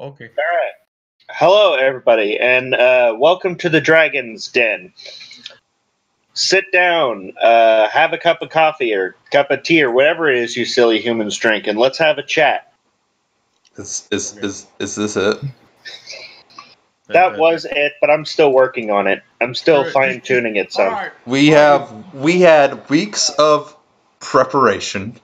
Okay. All right. Hello, everybody, and welcome to the Dragon's Den. Sit down, have a cup of coffee or cup of tea or whatever it is you silly humans drink, and let's have a chat. Is this it? That was it, but I'm still working on it. I'm still fine-tuning it some. Right. We had weeks of preparation.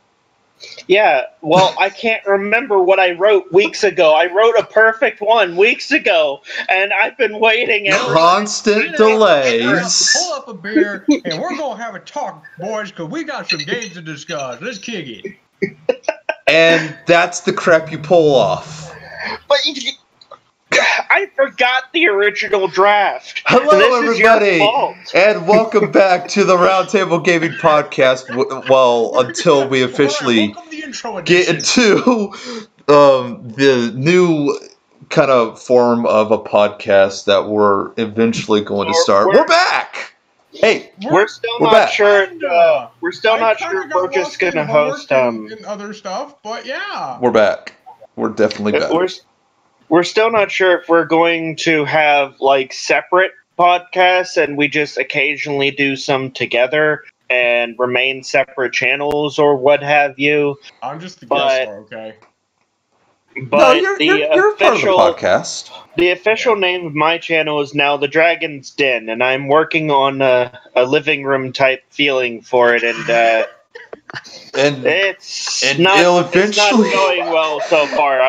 Yeah, well, I can't remember what I wrote weeks ago. I wrote a perfect one weeks ago, and I've been waiting. Constant delays. Pull up a beer, and we're going to have a talk, boys, because we got some games to discuss. Let's kick it. And that's the crap you pull off. But I forgot the original draft. Hello, everybody, and welcome back to the Roundtable Gaming Podcast. Well, until we officially get into the new kind of form of a podcast that we're eventually going to start. We're back. Hey, we're still not sure. We're still not sure if we're just going to host and other stuff, but yeah, we're back. We're definitely back. We're still not sure if we're going to have like separate podcasts and we just occasionally do some together and remain separate channels or what have you. I'm just the guest, okay? But no, you're part of the podcast. The official name of my channel is now The Dragon's Den, and I'm working on a living room type feeling for it, and it's not going well so far.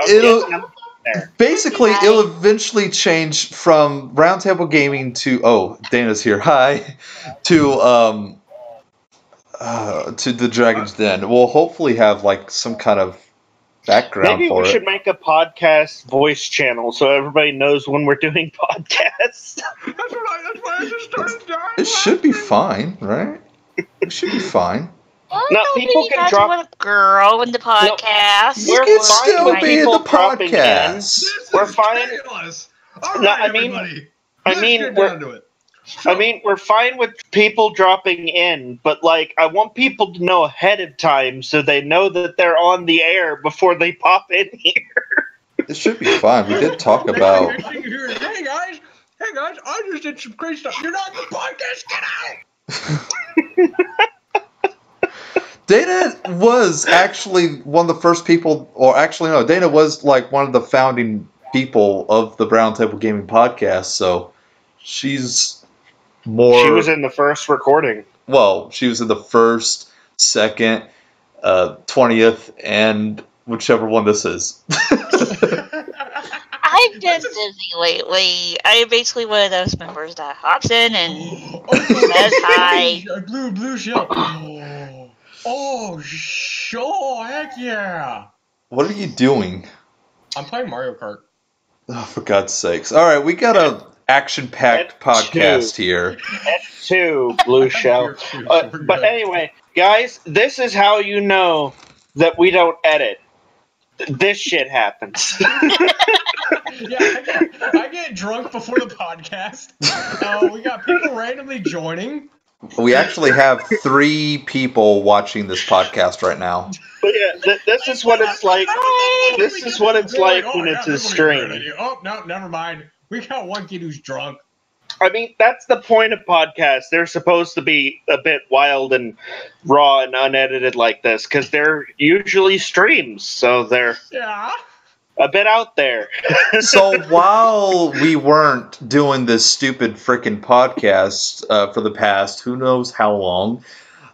Basically, it'll eventually change from Roundtable Gaming to Dana's here. Hi, to to the Dragon's Den. We'll hopefully have like some kind of background Maybe for we it. should make a podcast voice channel so everybody knows when we're doing podcasts. That's why I just started dying. It should be fine, right? It should be fine. No, people can drop. Want a girl in the podcast. You We're can fine still with be in the people dropping in. podcast. We're fine. All No, right, I mean- everybody. I Let's mean, get we're- down to it. I mean, we're fine with people dropping in, but like, I want people to know ahead of time so they know that they're on the air before they pop in here. It should be fine. We did talk about. Hey guys, I just did some crazy stuff. You're not in the podcast. Get out. Dana was actually one of the first people, or actually no, Dana was like one of the founding people of the Roundtable Gaming Podcast, so she's more... She was in the first recording. Well, she was in the first, second, 20th, and whichever one this is. I've been busy lately. I'm basically one of those members that hops in and says hi. Blue shell. Oh, sure, heck yeah. What are you doing? I'm playing Mario Kart. Oh, for God's sakes. All right, we got a action-packed podcast here. F2, Blue Shell. But anyway, guys, this is how you know that we don't edit. This shit happens. Yeah, I get drunk before the podcast. We got people randomly joining. We actually have 3 people watching this podcast right now. But yeah, this is what it's like. This is what it's like when it's a stream. Oh, no, never mind. We got one kid who's drunk. I mean, that's the point of podcasts. They're supposed to be a bit wild and raw and unedited like this, because they're usually streams, so they're a bit out there. So while we weren't doing this stupid freaking podcast for the past who knows how long,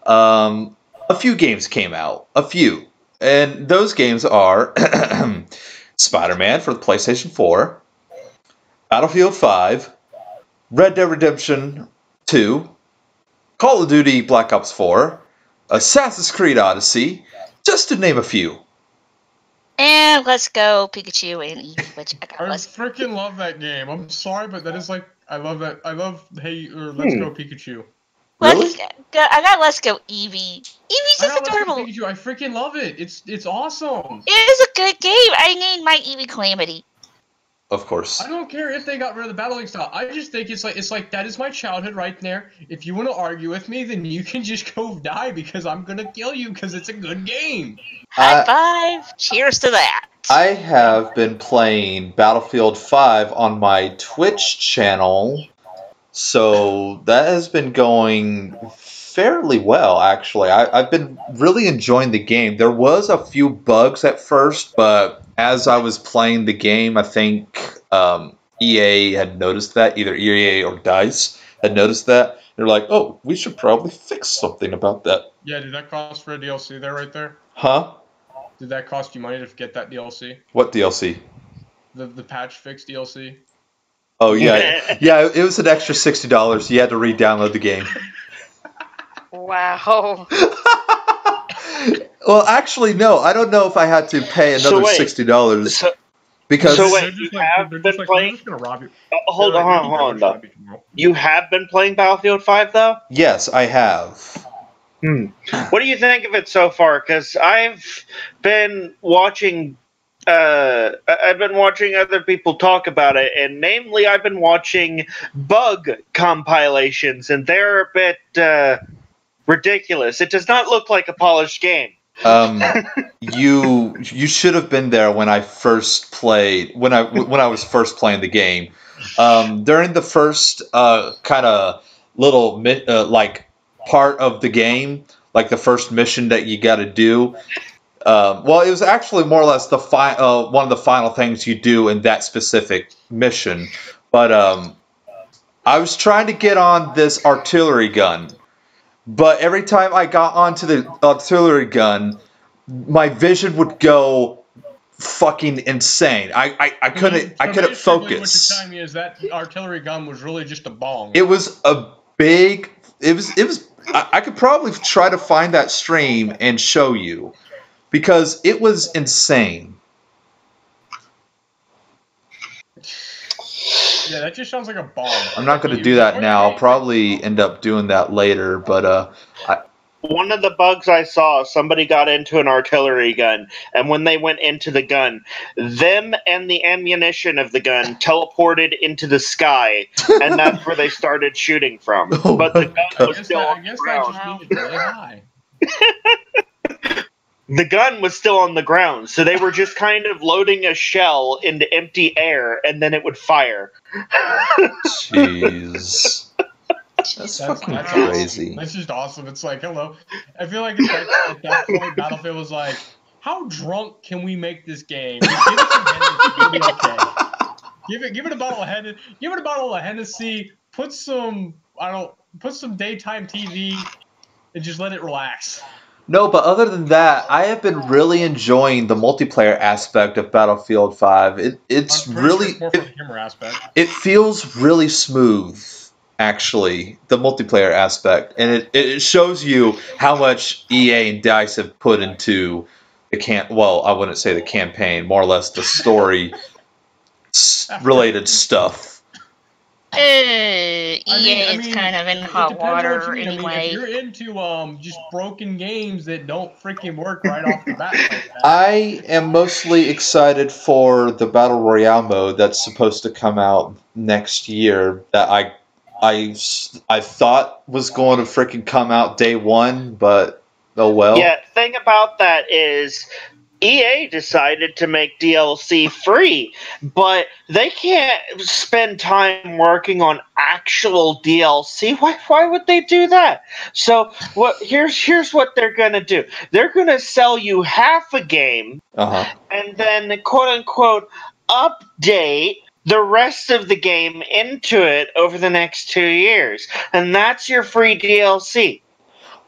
a few games came out. A few. And those games are Spider-Man for the PlayStation 4, Battlefield 5, Red Dead Redemption 2, Call of Duty Black Ops 4, Assassin's Creed Odyssey, just to name a few. And Let's Go Pikachu and Eevee, which I got I Let's freaking love that game. I'm sorry, but that is like, I love that. I love Let's Go Pikachu. Really? I got Let's Go Eevee. Eevee's I just got Let's Go adorable. Pikachu. I freaking love it. It's awesome. It is a good game. I named my Eevee Calamity. Of course. I don't care if they got rid of the battling style. I just think it's like that is my childhood right there. If you want to argue with me, then you can just go die because I'm gonna kill you because it's a good game. High five. Cheers to that. I have been playing Battlefield 5 on my Twitch channel, so that has been going fairly well, actually. I've been really enjoying the game. There was a few bugs at first, but as I was playing the game, I think EA had noticed that, either EA or DICE had noticed that. They're like, oh, we should probably fix something about that. Yeah, did that cost for a DLC there right there? Huh? Did that cost you money to get that DLC? What DLC? The patch fix DLC? Oh, yeah. Yeah, it was an extra $60. You had to re-download the game. Wow. Well, actually, no. I don't know if I had to pay another $60 because. So wait, you have been playing? I'm just gonna rob you. Hold on, though. You have been playing Battlefield 5, though? Yes, I have. What do you think of it so far? Because I've been watching. I've been watching other people talk about it, and namely, I've been watching bug compilations, and they're a bit ridiculous. It does not look like a polished game. You should have been there when I first played when I was first playing the game. During the first kind of little like part of the game, like the first mission that you got to do. Well, it was actually more or less the one of the final things you do in that specific mission. But I was trying to get on this artillery gun. But every time I got onto the artillery gun, my vision would go fucking insane. I couldn't focus. What you're telling me is that artillery gun was really just a bong. It was a big. It I could probably try to find that stream and show you because it was insane. Yeah, that just sounds like a bomb. I'm not going to do that now. I'll probably end up doing that later, but one of the bugs I saw, somebody got into an artillery gun, and when they went into the gun, them and the ammunition of the gun teleported into the sky, and that's where they started shooting from. Oh but the gun was still on the ground. That just means really high. The gun was still on the ground, so they were just kind of loading a shell into empty air, and then it would fire. Jeez. That's fucking crazy. Awesome. That's just awesome. It's like, hello. I feel like it's like at that point, Battlefield was like, how drunk can we make this game? Just give it some Hennessy, it'll be okay. Give it a bottle of Hennessy. Put some daytime TV, and just let it relax. No, but other than that, I have been really enjoying the multiplayer aspect of Battlefield 5. It's really more for the humor aspect. It feels really smooth, actually, the multiplayer aspect, and it shows you how much EA and DICE have put into the well, I wouldn't say the campaign, more or less the story related stuff. EA is kind of in hot water anyway. If you're into just broken games that don't freaking work right off the bat like that. I am mostly excited for the Battle Royale mode that's supposed to come out next year that I thought was going to freaking come out day one, but oh well. Yeah, thing about that is EA decided to make DLC free, but they can't spend time working on actual DLC. Why would they do that? So here's what they're gonna do. They're gonna sell you half a game, and then quote unquote update the rest of the game into it over the next 2 years, and that's your free DLC.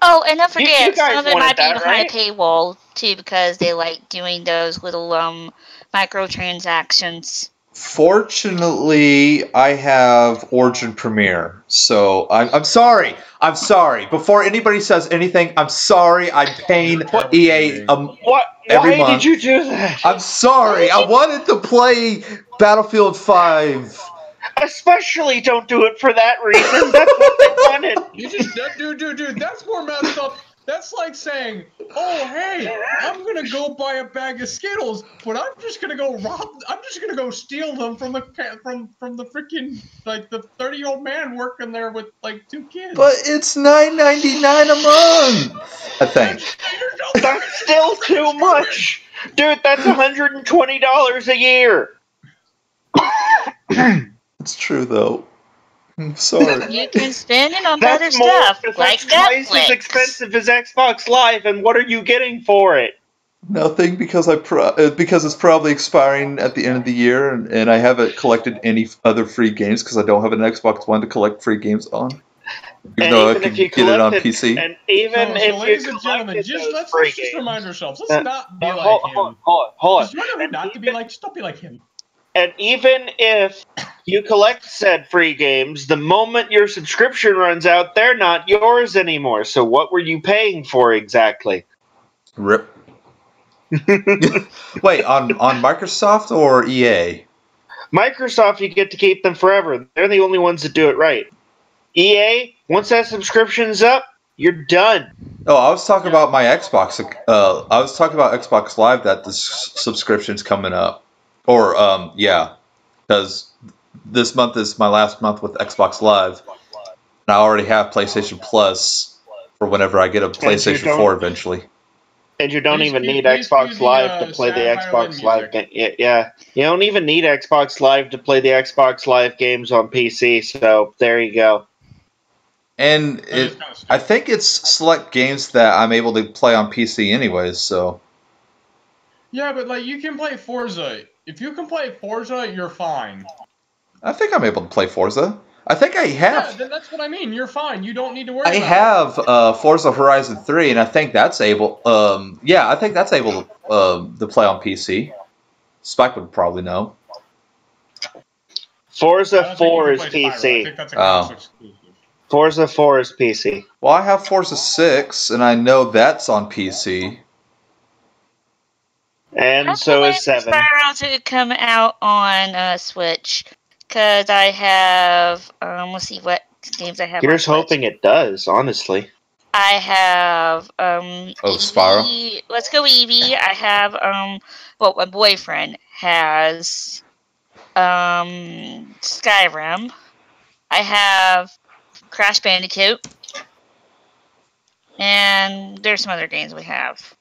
Oh, and don't forget, some of it might be that, behind right? a paywall, too, because they like doing those little microtransactions. Fortunately, I have Origin Premiere, so I'm sorry. I'm sorry. Before anybody says anything, I'm sorry. I'm paying EA every month. Why did you do that? I'm sorry. I wanted to play Battlefield 5. Especially don't do it for that reason. That's what they wanted. You just, dude, that's more messed up. That's like saying, oh, hey, I'm going to go buy a bag of Skittles, but I'm just going to go steal them from the freaking, like, the 30-year-old man working there with, like, 2 kids. But it's $9.99 a month, I think. That's still too much. Dude, that's $120 a year. It's true, though. I'm sorry. You can spend it on better stuff, like That's twice as Netflix. expensive as Xbox Live, and what are you getting for it? Nothing, because because it's probably expiring at the end of the year, and I haven't collected any other free games because I don't have an Xbox One to collect free games on. Even though I can get it on PC. And even if ladies you and gentlemen, let's just remind ourselves. Let's not be like him. Hold on. Just remember not to be like. Just don't be like him. And even if you collect said free games, the moment your subscription runs out, they're not yours anymore. So what were you paying for exactly? RIP. Wait, on Microsoft or EA? Microsoft, you get to keep them forever. They're the only ones that do it right. EA, once that subscription's up, you're done. Oh, I was talking about my Xbox. I was talking about Xbox Live that the subscription's coming up. Or, yeah, because this month is my last month with Xbox Live. And I already have PlayStation Plus for whenever I get a PlayStation 4 eventually. And you don't even need Xbox Live to play the Xbox Live game. Yeah, you don't even need Xbox Live to play the Xbox Live games on PC, so there you go. And I think it's select games that I'm able to play on PC anyways, so... Yeah, but, like, you can play Forza. If you can play Forza, you're fine. I think I'm able to play Forza. I think I have. Yeah, then that's what I mean. You're fine. You don't need to worry about it. I have Forza Horizon 3, and I think that's able... yeah, I think that's able to play on PC. Spike would probably know. Forza 4 is PC. I think that's a exclusive. Forza 4 is PC. Well, I have Forza 6, and I know that's on PC. And so is 7. Spiral to come out on Switch, because I have, let's see what games I have Here's on Switch. hoping it does, honestly. I have, Spiral? Eevee. Let's go Eevee. I have, well, my boyfriend has, Skyrim. I have Crash Bandicoot. And there's some other games we have.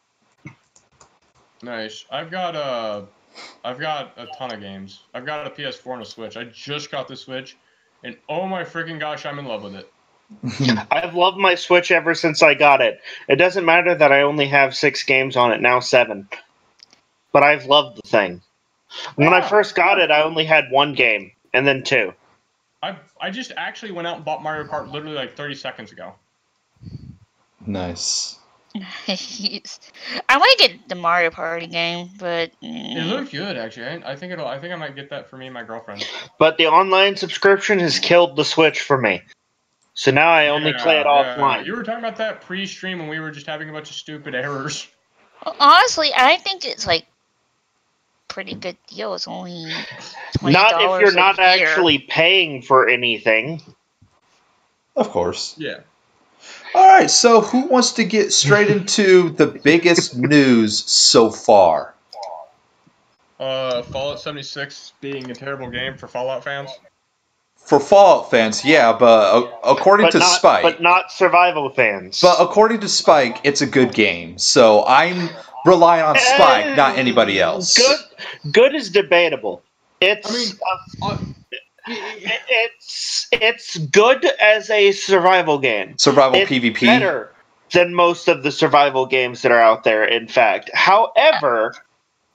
Nice. I've got a ton of games. I've got a PS4 and a Switch. I just got the Switch, and oh my freaking gosh, I'm in love with it. I've loved my Switch ever since I got it. It doesn't matter that I only have 6 games on it, now 7. But I've loved the thing. When I first got it, I only had 1 game, and then 2. I just actually went out and bought Mario Kart literally like 30 seconds ago. Nice. I want to get the Mario Party game, but it looks good actually. I think I might get that for me and my girlfriend. But the online subscription has killed the Switch for me. So now I only play it offline. You were talking about that pre-stream when we were just having a bunch of stupid errors. Well, honestly, I think it's like pretty good deal. It's only $20 not if you're not a year. actually paying for anything. Of course. Yeah. All right, so who wants to get straight into the biggest news so far? Fallout 76 being a terrible game for Fallout fans. For Fallout fans, yeah, but according to Spike... But not survival fans. But according to Spike, it's a good game. So I'm relying on Spike, not anybody else. Good is debatable. It's it's good as a survival game. Survival it's PvP. Better than most of the survival games that are out there, in fact. However,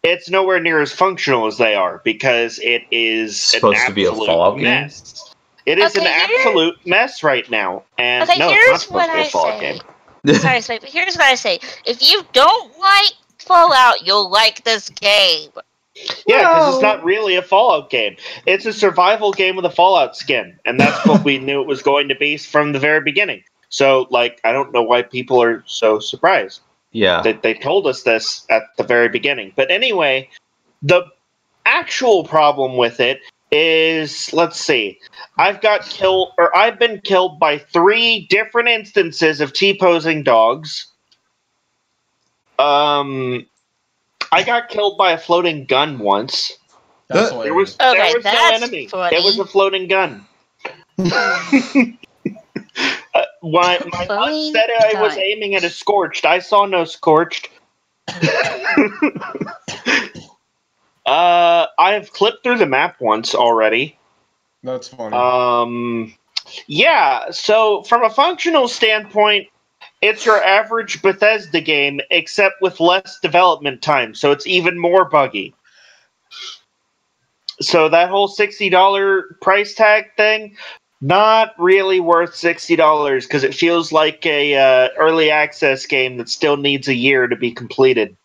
it's nowhere near as functional as they are because it is supposed to be a Fallout mess. It is an absolute mess right now. And no, here's it's not supposed to be a Fallout game. Sorry, Spike, but here's what I say. If you don't like Fallout, you'll like this game. Yeah, because it's not really a Fallout game. It's a survival game with a Fallout skin. And that's what we knew it was going to be from the very beginning. So, like, I don't know why people are so surprised. Yeah. They told us this at the very beginning. But anyway, the actual problem with it is, let's see. I've been killed by 3 different instances of T-posing dogs. I got killed by a floating gun once. There was no enemy. Funny. It was a floating gun. My mom said I was aiming at a scorched. I saw no scorched. I've clipped through the map once already. That's funny. Yeah, so from a functional standpoint, it's your average Bethesda game, except with less development time, so it's even more buggy. So that whole $60 price tag thing, not really worth $60, because it feels like a early access game that still needs a year to be completed.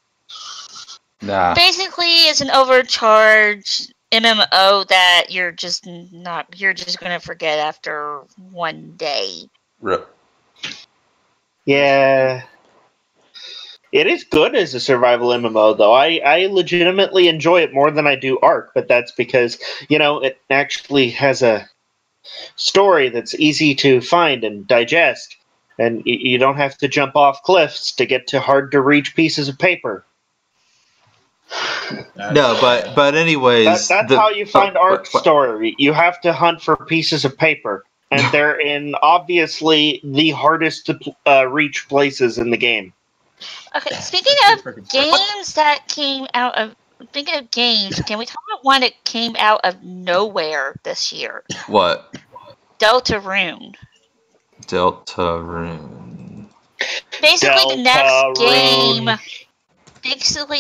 Nah. Basically, it's an overcharged MMO that you're just gonna forget after one day. Rip. Yeah. It is good as a survival MMO, though. I legitimately enjoy it more than I do Ark, but that's because, it actually has a story that's easy to find and digest, and you don't have to jump off cliffs to get to hard-to-reach pieces of paper. No, but anyways... That's how you find Ark's story. You have to hunt for pieces of paper. And they're in, obviously, the hardest to reach places in the game. Okay, speaking of games that came out of... Speaking of games, can we talk about one that came out of nowhere this year? What? Deltarune. Deltarune. Basically,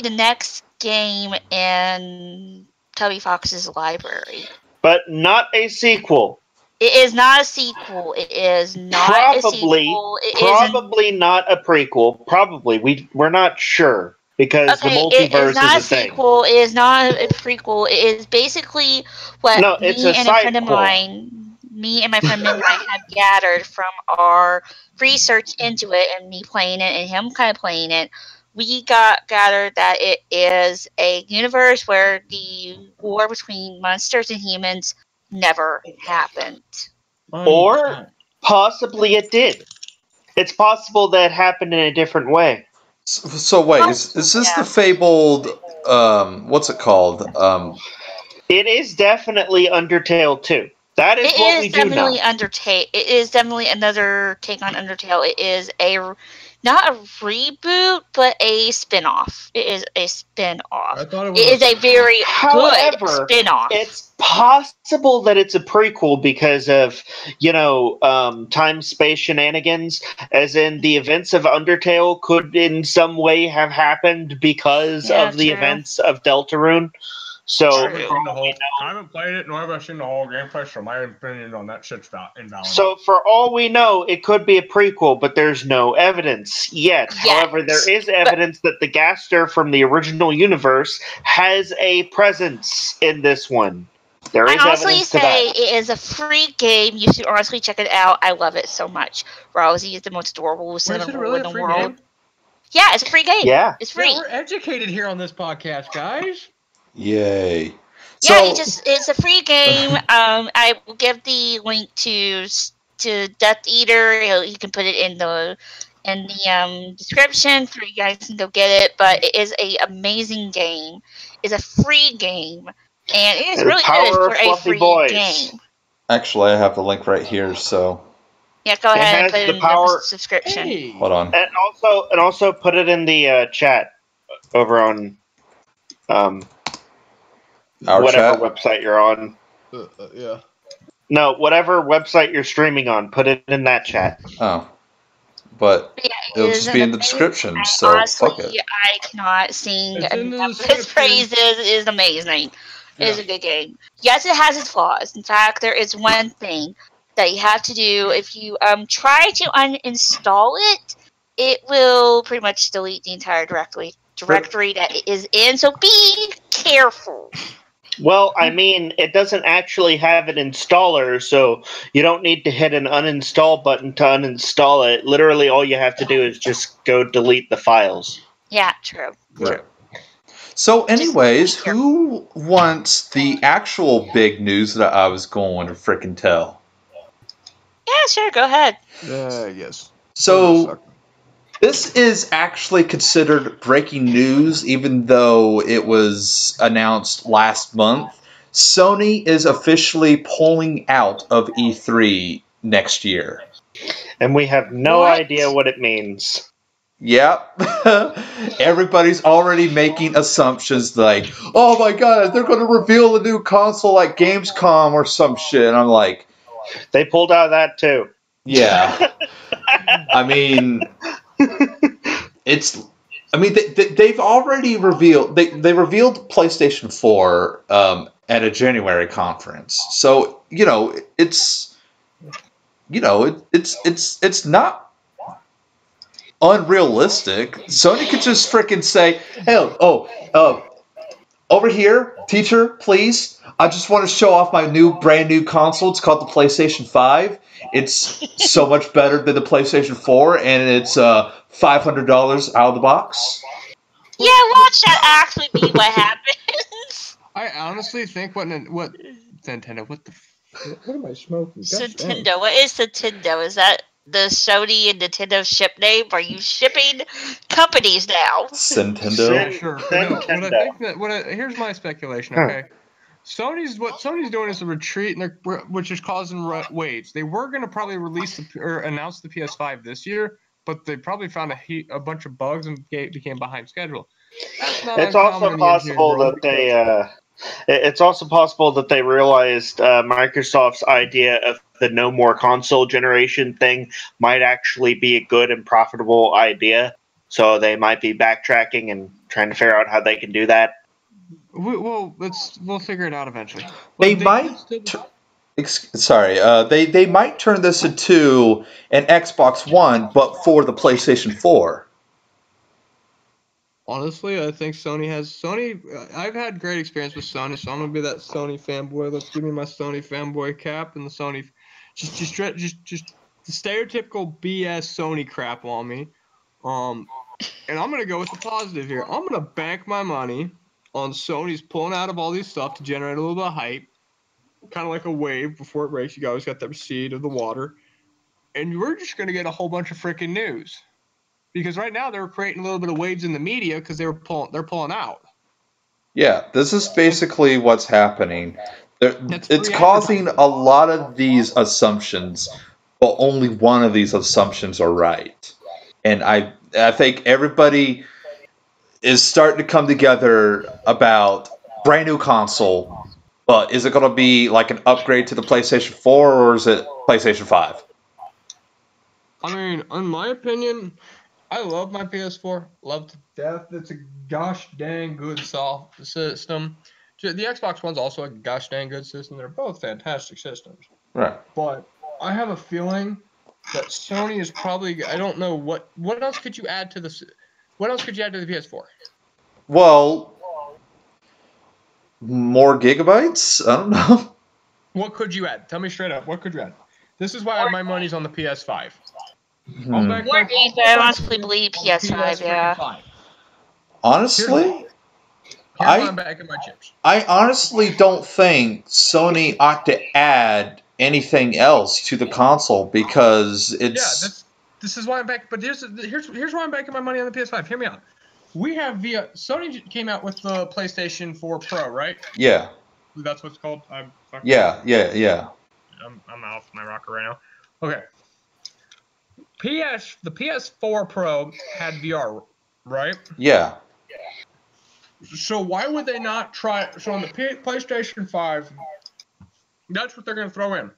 the next game in Tubby Fox's library. But not a sequel. It is not a sequel. It is not a sequel. Probably not a prequel. Probably. We're not sure. Because the multiverse is a thing. It is not a prequel. It is basically what me and a friend of mine... me and my friend Midnight have gathered from our research into it and me playing it and him kind of playing it, we gathered that it is a universe where the war between monsters and humans never happened. Or possibly it did. It's possible that it happened in a different way. So wait, is this the fabled, what's it called? It is definitely Undertale 2. That is what we do know. It is definitely another take on Undertale. It is not a reboot, but a spin-off. It is a spin-off. I thought it is a very good spin-off. It's possible that it's a prequel because of, time-space shenanigans, as in the events of Undertale could in some way have happened because of the events of Deltarune. So, I haven't played it, nor have I seen the whole gameplay, so my opinion on that shit's invalid. So, for all we know, it could be a prequel, but there's no evidence yet. However, there is evidence that the Gaster from the original universe has a presence in this one. There is honestly say it is a free game. You should honestly check it out. I love it so much. Rousey is the most adorable cinnamon roll in the world. Game? Yeah, it's a free game. Yeah. It's free. Yeah, we're educated here on this podcast, guys. Yay. Yeah, it's a free game. I will give the link to Death Eater. You can put it in the description so you guys can go get it. But it is an amazing game. It's a free game, and it is really good for a free game. Actually, I have the link right here, so. Yeah, go ahead and put it in the subscription. Hey. Hold on. And also put it in the chat over on whatever website you're on. Yeah. No, whatever website you're streaming on, put it in that chat. Oh. But it'll just be in the description, so honestly, fuck it. I cannot sing his praises. It is amazing. It is a good game. Yes, it has its flaws. In fact, there is one thing that you have to do. If you try to uninstall it, it will pretty much delete the entire directory that it is in, so be careful. Well, I mean, it doesn't actually have an installer, so you don't need to hit an uninstall button to uninstall it. Literally, all you have to do is just go delete the files. Yeah, true. Right. So, anyways, who wants the actual big news that I was going to frickin' tell? Yeah, sure, go ahead. Yes. So, this is actually considered breaking news, even though it was announced last month. Sony is officially pulling out of E3 next year. And we have no idea what it means. Yep. Everybody's already making assumptions like, oh my god, they're going to reveal a new console like Gamescom or some shit. And I'm like... They pulled out of that too. Yeah. I mean... they've already revealed they revealed PlayStation 4 at a January conference. So, it's not unrealistic. Sony could just freaking say, "Hey, over here, teacher, please. I just want to show off my brand new console. It's called the PlayStation 5. It's so much better than the PlayStation 4, and it's $500 out of the box." Yeah, watch that actually be what happens. I honestly think what Nintendo? What am I smoking? Nintendo. What is Nintendo? Is that the Sony and Nintendo ship name? Are you shipping companies now? Nintendo. Yeah, sure. No, here's my speculation. Okay. What Sony's doing is a retreat, which is causing waves. They were going to probably announce the PS5 this year, but they probably found a bunch of bugs and became behind schedule. It's also possible that they realized Microsoft's idea of the no more console generation thing might actually be a good and profitable idea. So they might be backtracking and trying to figure out how they can do that. We'll figure it out eventually. They might turn this into an Xbox One, but for the PlayStation 4. Honestly, I think Sony. I've had great experience with Sony, so I'm gonna be that Sony fanboy. Let's give me my Sony fanboy cap and the Sony just the stereotypical BS Sony crap on me. And I'm gonna go with the positive here. I'm gonna bank my money on Sony's pulling out of all these stuff to generate a little bit of hype, kind of like a wave before it breaks. You always got the receipt of the water, and we're just gonna get a whole bunch of freaking news. Because right now they're creating a little bit of waves in the media because they're pulling out. Yeah, this is basically what's happening. It's causing a lot of these assumptions, but only one of these assumptions are right. And I think everybody is starting to come together about brand new console, but is it going to be like an upgrade to the PlayStation 4 or is it PlayStation 5? I mean, in my opinion, I love my PS4. Love to death. It's a gosh dang good soft system. The Xbox One's also a gosh dang good system. They're both fantastic systems. Right. But I have a feeling that Sony is probably, I don't know what else could you add to the PS4? Well, more gigabytes? I don't know. What could you add? Tell me straight up. What could you add? This is why my money's on the PS5. I honestly believe PS5, yeah. Honestly? I'm back in my chips. I honestly don't think Sony ought to add anything else to the console because it's... Yeah, this is why I'm back. But here's why I'm backing my money on the PS5. Hear me out. We have Sony came out with the PlayStation 4 Pro, right? Yeah. That's what it's called? Yeah. I'm off my rocker right now. Okay. The PS4 Pro had VR, right? Yeah. So why would they not try? So on the PlayStation 5, that's what they're going to throw in.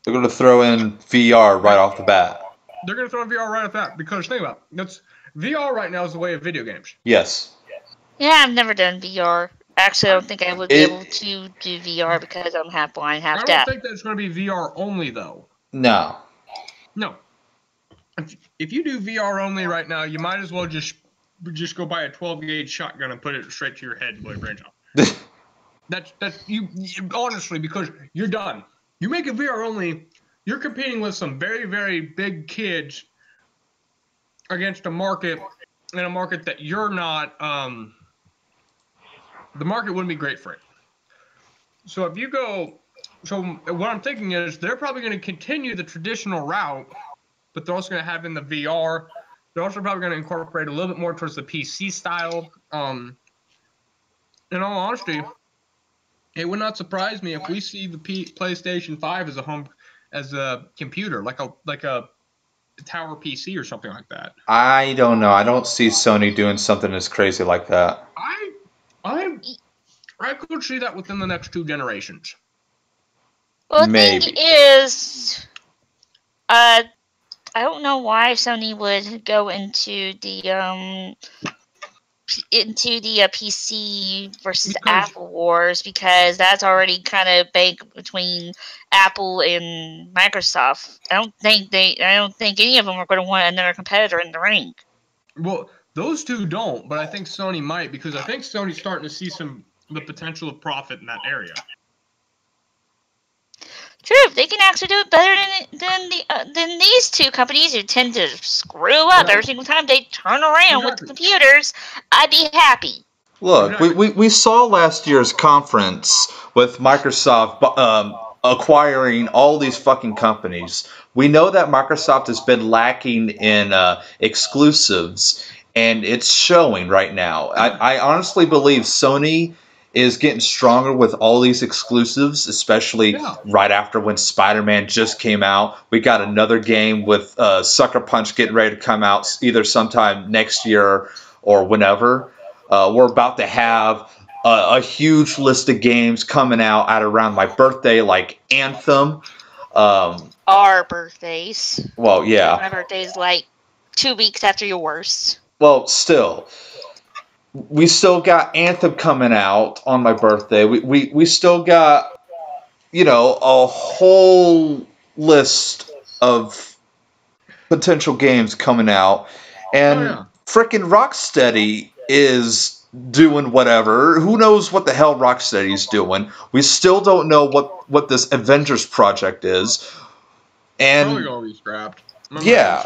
They're going to throw in VR right off the bat. They're going to throw in VR right off the bat because think about it. VR right now is the way of video games. Yes. Yeah, I've never done VR. Actually, I don't think I would be able to do VR because I'm half blind, half deaf. I don't think that it's going to be VR only, though. No. No. If you do VR only right now, you might as well just go buy a 12-gauge shotgun and put it straight to your head and blow your brains out. That's you honestly, because you're done. You make it VR only, you're competing with some very, very big kids against a market that you're not. The market wouldn't be great for it. So if you go, what I'm thinking is they're probably going to continue the traditional route, but they're also going to have in the VR. They're also probably going to incorporate a little bit more towards the PC style. In all honesty, it would not surprise me if we see the PlayStation 5 as a computer, like a tower PC or something like that. I don't know. I don't see Sony doing something as crazy like that. I could see that within the next 2 generations. Well, the thing is, I don't know why Sony would go into the PC versus Apple wars, because that's already kind of banked between Apple and Microsoft. I don't think any of them are going to want another competitor in the ring. Well, those two don't, but I think Sony might, because I think Sony's starting to see the potential of profit in that area. True, they can actually do it better than these two companies who tend to screw up every single time they turn around with the computers. I'd be happy. Look, we saw last year's conference with Microsoft acquiring all these fucking companies. We know that Microsoft has been lacking in exclusives, and it's showing right now. I honestly believe Sony is getting stronger with all these exclusives, especially right after when Spider-Man just came out. We got another game with Sucker Punch getting ready to come out either sometime next year or whenever. We're about to have a huge list of games coming out at around my birthday, like Anthem. Our birthdays. Well, yeah. My birthday's like 2 weeks after yours. Well, still. We still got Anthem coming out on my birthday. We still got, a whole list of potential games coming out. And frickin' Rocksteady is doing whatever. Who knows what the hell Rocksteady's doing? We still don't know what this Avengers project is. And probably gonna be scrapped. Yeah.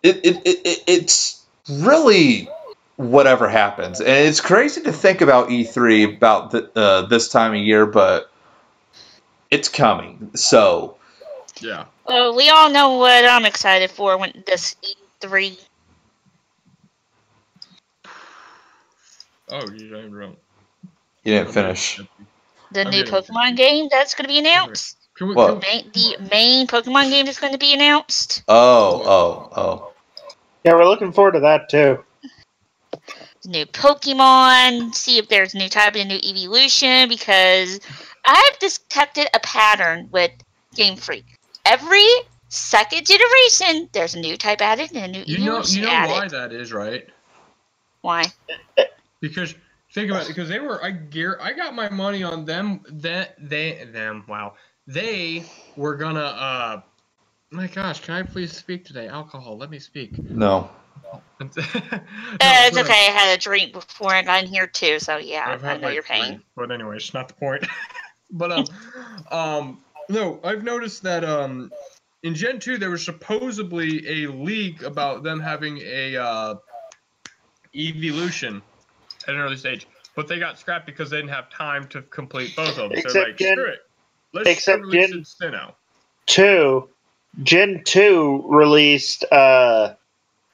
It's really whatever happens. And it's crazy to think about E3 about this time of year, but it's coming. So, yeah. Well, we all know what I'm excited for when this E3. Oh, you didn't wrong. You didn't finish. The new Pokemon game that's going to be announced. What? The main Pokemon game that's going to be announced. Oh. Yeah, we're looking forward to that too. New Pokemon, see if there's a new type and a new evolution, because I've detected a pattern with Game Freak. Every second generation, there's a new type added and a new evolution added. You know why that is, right? Why? Because think about it. Because I got my money on them. Wow. They were gonna. My gosh, can I please speak today? Alcohol. Let me speak. No. It's okay. I had a drink before I got in here too, so yeah, I know your pain. But anyway, it's not the point. But no, I've noticed that in Gen 2 there was supposedly a leak about them having a evolution at an early stage, but they got scrapped because they didn't have time to complete both of them. So they're like, screw it. Let's release it now. Gen 2 released Espeon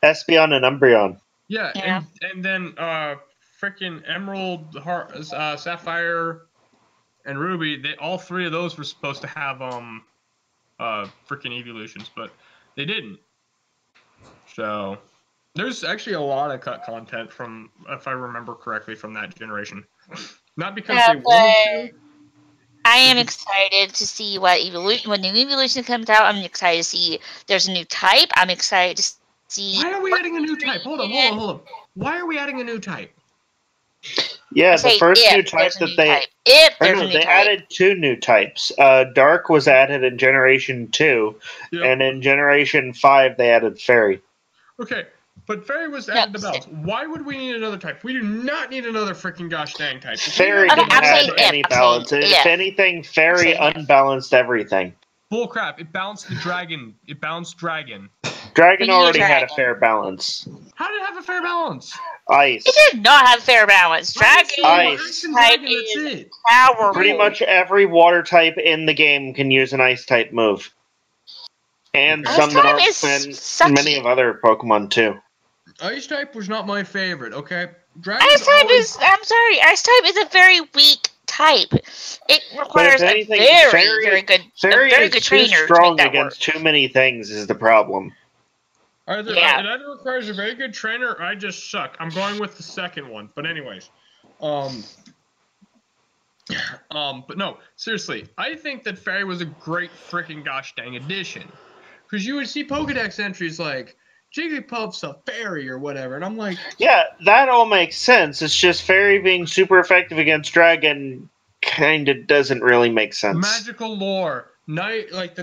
and Umbreon. Yeah. And then freaking Emerald, Sapphire, and Ruby, all three of those were supposed to have freaking evolutions, but they didn't. So there's actually a lot of cut content from, if I remember correctly, from that generation. Not because they wanted to. I am excited to see when new evolution comes out. I'm excited to see there's a new type. I'm excited to see. Why are we adding a new type? Hold on. Why are we adding a new type? Yeah, the first new type that they added 2 new types. Dark was added in Generation 2, and in Generation 5 they added Fairy. Okay, but Fairy was added to balance. Why would we need another type? We do not need another freaking gosh dang type. Fairy didn't have any balance. If anything, Fairy unbalanced everything. Bull crap! It balanced the dragon. It balanced Dragon. Dragon already had a fair balance. How did it have a fair balance? Ice. It did not have fair balance. Dragon type is powerful. Pretty much every water type in the game can use an ice type move. And some that aren't many of other Pokemon too. Ice type was not my favorite, okay? Ice type is a very weak type. It requires a very good trainer. Too strong against too many things is the problem. It either requires a very good trainer or I just suck. I'm going with the second one. But anyways. But no, seriously, I think that Fairy was a great freaking gosh dang addition. Because you would see Pokedex entries like Jigglypuff's a fairy or whatever, and I'm like, yeah, that all makes sense. It's just Fairy being super effective against Dragon kind of doesn't really make sense. Magical lore, the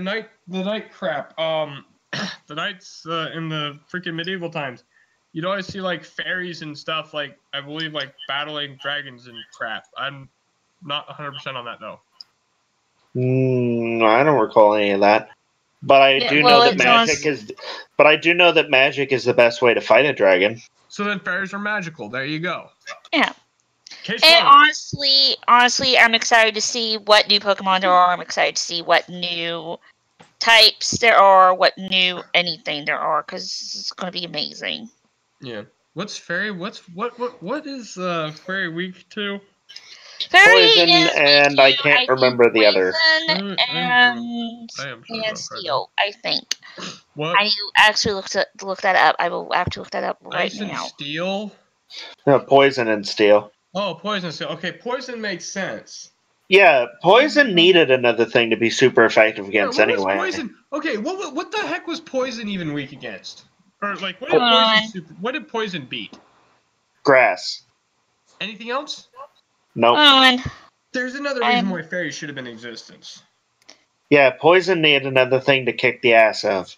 night crap. The knights in the freaking medieval times, you'd always see like fairies and stuff. Like I believe like battling dragons and crap. I'm not 100% on that though. I don't recall any of that. But I do know that magic is. But I do know that magic is the best way to fight a dragon. So then fairies are magical. There you go. Yeah. And honestly, I'm excited to see what new Pokemon there are. I'm excited to see what new types there are, what new anything there are, because it's going to be amazing. Yeah. What's fairy? What is fairy weak to? Poison and I can't remember the other. And steel, I think. What? I actually look that up. I will have to look that up right Ice and now. Steel? No, poison and steel. Oh, poison and steel. Okay, poison makes sense. Yeah, poison needed another thing to be super effective against anyway. Poison? Okay, what the heck was poison even weak against? Or like, what did poison beat? Grass. Anything else? Nope. There's another reason why fairies should have been in existence. Yeah, poison needed another thing to kick the ass of.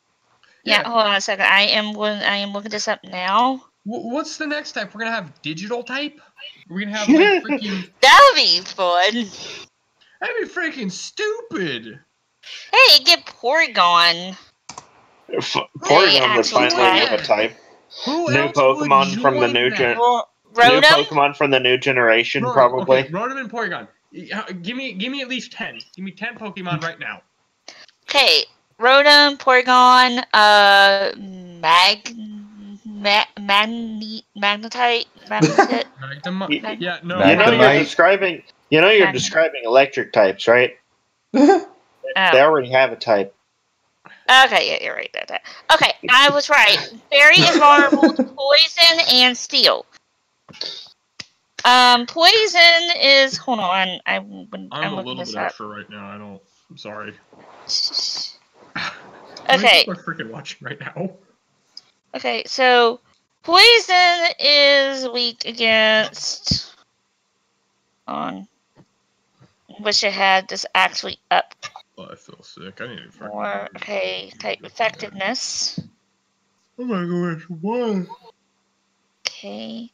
Yeah, hold on a second. I am looking this up now. What's the next type? We're gonna have digital type? We're gonna have like freaking. That would be fun. That'd be freaking stupid. Hey, get Porygon. Porygon would finally have a type. Who New else Pokemon would from the join new that? new Pokemon from the new generation, probably. Okay, Rotom and Porygon. Give me at least 10. Give me 10 Pokemon right now. Okay, Rotom, Porygon, Magnetite. Yeah, no. Magnemite. You're describing electric types, right? They already have a type. Okay, yeah, you're right about that. Okay, I was right. Fairy is vulnerable to poison and steel. Poison is. Hold on, I'm a looking little this bit up. extra right now. I'm sorry. Okay. I'm freaking watching right now. Okay, so poison is weak against. On. Wish I had this actually up. Oh, I feel sick. I need to freaking. Or okay, type effectiveness. Oh my gosh, what? Okay.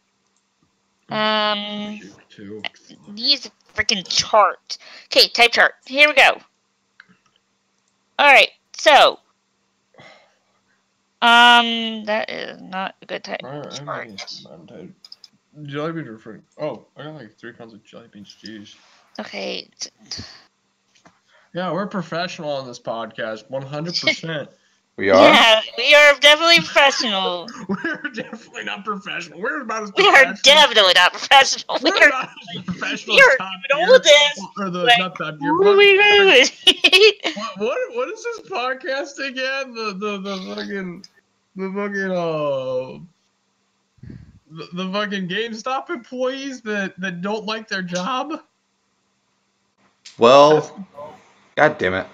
Too. These freaking chart. Okay, type chart. Here we go. Alright, so. That is not a good type chart. Jelly beans are freaking. Oh, I got like 3 pounds of jelly beans. Jeez. Okay. Yeah, we're professional on this podcast. 100%. We are? Yeah, we are definitely professional. We're definitely not professional. We're about as We professional. are definitely not professional. We're not as professional You're as top doing tier. all this. Or the, Like, not top tier. what are we doing? What is this podcast again? The fucking GameStop employees that don't like their job? Well, god damn it.